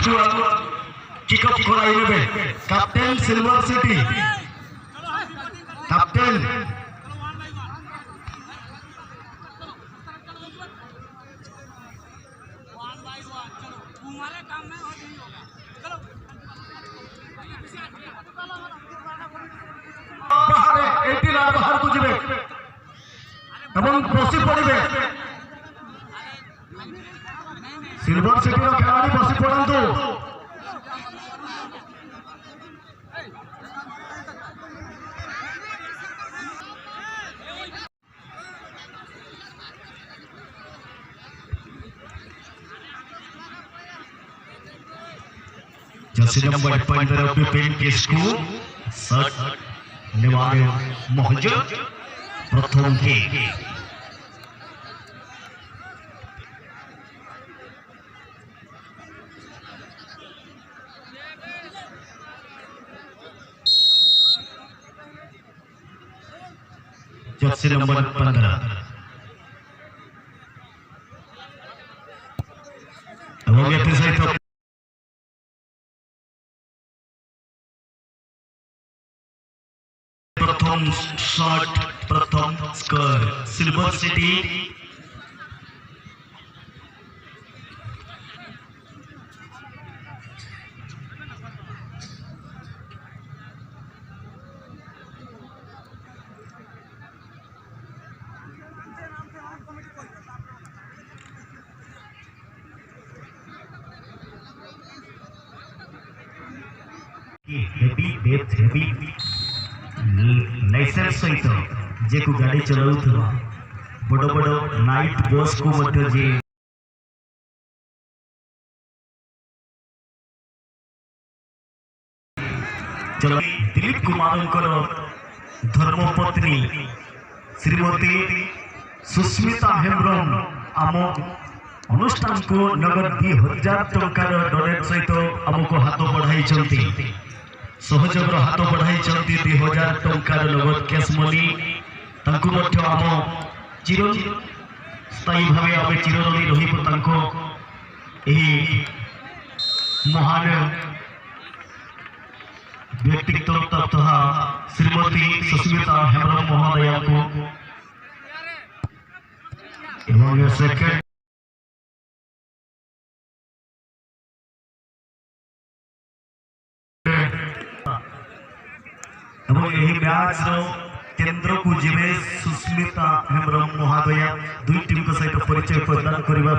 match को kick off कराई नेबे कैप्टन सिल्वर सिटी कैप्टन बाहर को जीवे एवं बसी पड़े सिल्वर सिटी खिलाड़ी बसी पड़ू जर्सी नंबर 15 पिपिन किस्कू शर्ट नेवाले मोहजद प्रथम के जर्सी नंबर 15 এবং এতে সহিত प्रथम शॉट प्रथम स्कोर सिल्वर सिटी लाइसेंस सहित जे को गाड़ी चलाउथबा बड़ बड़ नाइट बस को मध्य जे चल दिलीप कुमार धर्मपत्नी श्रीमती सुस्मिता हेम्ब्रम आम अनुष्ठान को नगद 2000 टंकार डोनेट सहित आमको हाथ बढ़ाई सहयोग हाथ बढ़ाई 2000 टंकार नगद कैश मनी आम चिरस्थायी भाव आम चिररणी रही महान व्यक्तित्व तथा श्रीमती सुस्मिता हेम्ब्रम महोदया को सेकेंड मैच केंद्र को जीवे सुस्मिता हेम्ब्रम महोदया दुई टीम को सहित परिचय प्रदान करने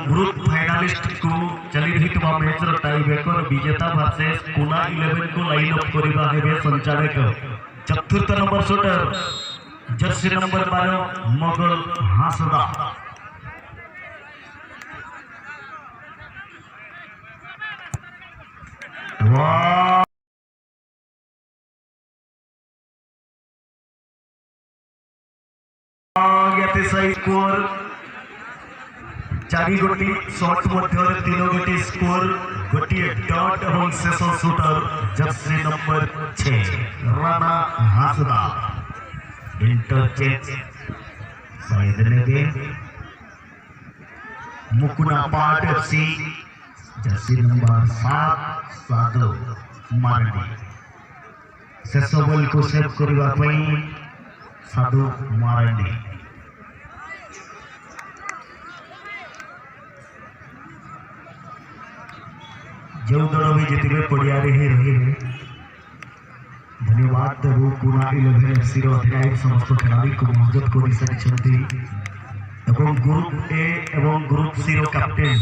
ग्रुप फाइनालिस्ट को चली रही मैच टाई ब्रेकर विजेता वर्सेस कोना 11 को लाइन अप करबा हेबे संचालक चतुर्थ नंबर shooter jersey number 12 Mogal Hasda score 4 गोटी शॉट मध्य 3 गोटी स्कोर गोटी डॉट और शेष shooter jersey number 6 Rana Hansda interchange side ने मुकुना पाट एफसी जर्सी नंबर 7 साधु मारडी शेष बॉल को सेव करने साधु मारडी जो दल भी जितने पड़िया ही रही धन्यवाद देव पुना 11 एफसी अधिनायक समस्त खिलाड़ी को मौजूद कर सारी ग्रुप ए एवं ग्रुप सी कैप्टेन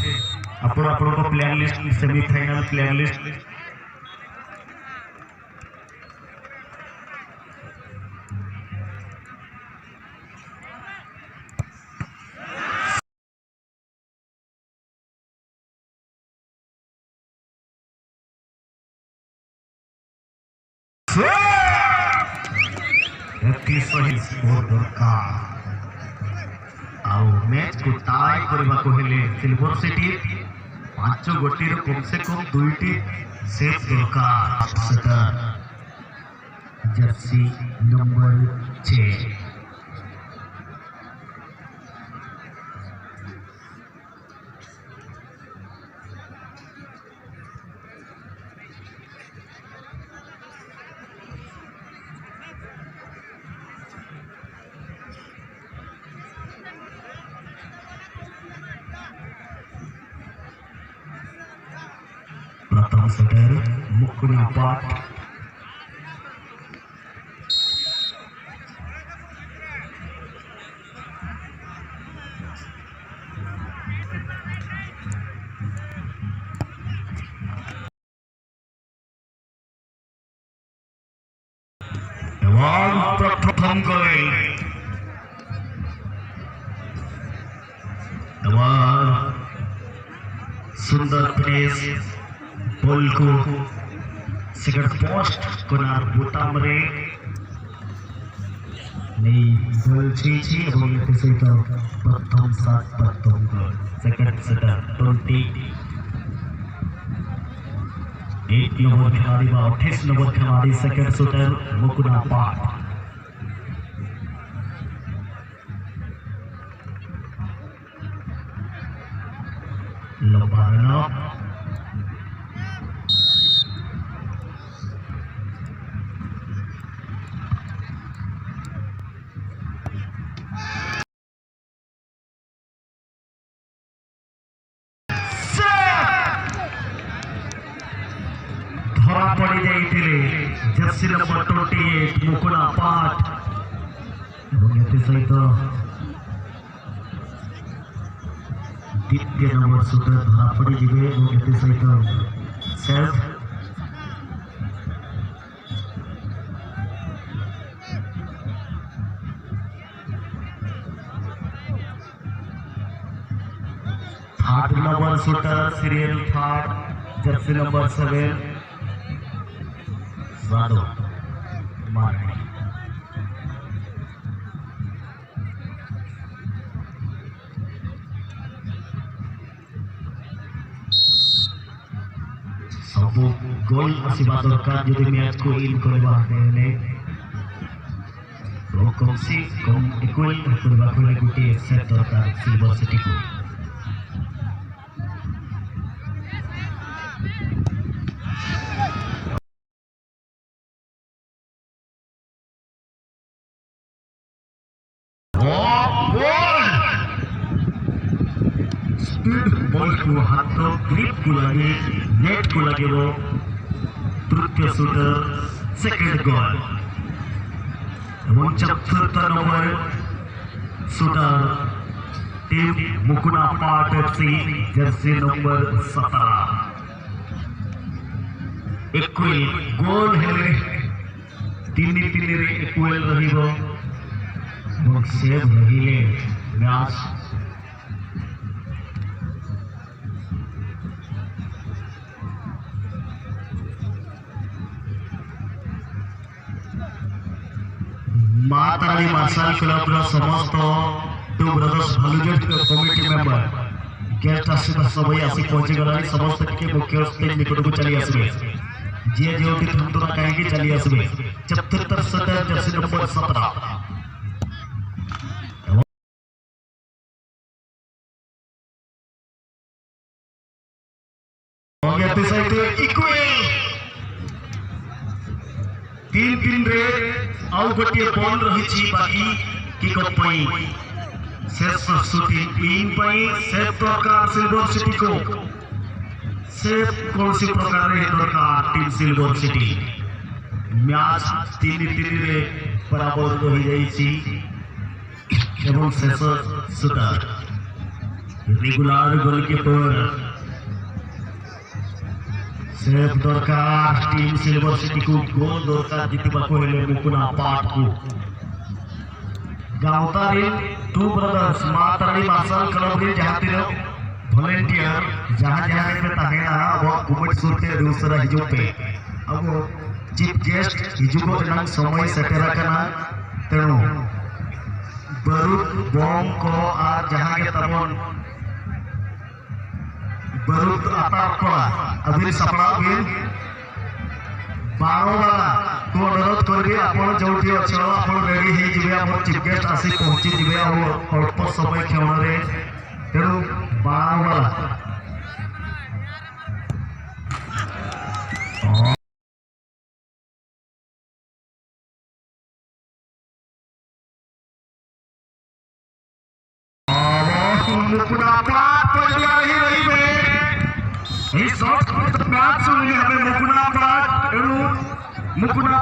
आपण player list semifinal player list सही स्कोर दरकार आउ मैच को टाई करबा को हेले सिल्वर सिटी 5 गोटी कम से कम 2टी सेट दरकार जर्सी नंबर 6 प्रथम शटर मुकुना पाट प्रथम गोल सुंदर प्लेस बॉल को सेकंड पोस्ट कोनार बुटाम रे नहीं गोल छी এবং এতে সহিত প্রথম সাত প্রথম গোল সেকেন্ড সেটার 28 নম্বর খেলাড়ি বা 28 নম্বর খেলাড়ি সেকেন্ড শুটার মুকুনা পাট लंबा रन धरा पड़ी जाइए जर्सी नंबर 28 मुकुना पाट सहित द्वितीय नंबर शूटर धरा पड़ी जिबे एते सहित self third number shooter serial third Jersey number 7 साधु मारे सब गोल आसीबा दरकार जदि मैच को इन करबा हेले तो कम से कम इक्वल करबा हेले गुटे सेट दरकार सिल्वर सिटी को स्पीड बॉल को हाथ ग्रिप को लगे नेट को लगे वो तृतीय शूटर सेकंड गोल এবং চতুর্থ নম্বর शूटर टीम मुकुना पाट एफसी जर्सी नंबर 17 इक्वल गोल हेले तीन रे इक्वल रहिबो এবং सेव रहिले मैच मातारी मार्शल क्लब समस्त टू ब्रदर्स भालुजेट कमिटी मेंबर गेस्ट आसीबा सबई आसी पहुंची गलानी समस्त के मुख्य स्टेज निकट को चली आसबे जे जोटी थंतुरा काहेकि चली आसबे 74 शटर जर्सी नंबर 17 और एते सहित इक्वल तीन रे आउ गोटे बॉल रही बाकी किक पई शेष शूटिंग टीम पई सेफ दरकार सिल्वर सिटी को सेफ कौन सी प्रकार रे दरकार टीम सिल्वर सिटी मैच तीन रे बराबर रही जाइछि एवं शेष शूटर रेगुलर गोलकीपर सेफ दरकार टीम सिल्वर सिटी को गोल दरकार जितबा को हेले मुकुना पाट को गावतारी टू ब्रदर्स मातारी मार्शल क्लब रे जहातिर वॉलंटियर जहां पे ताहेना वो कुमट सुरते दूसरा हिजो पे अब चीफ गेस्ट हिजुको एनंग समय सेटेरा कना तेणु बरूद बम को आ जहां के तबन बरूद आतार कोला अभी सपना भी बारो वाला तो अनुरोध करी आपण जोठी अछि आपण रेडी हे जिबे आपण चीफ गेस्ट आसी पहुंची जिबे आ अल्प समय क्षण रे तेणु बारो वाला मुकुना पाट पड़ गया ही रही में इस शॉट में मैच ମୁକୁନ୍ଦ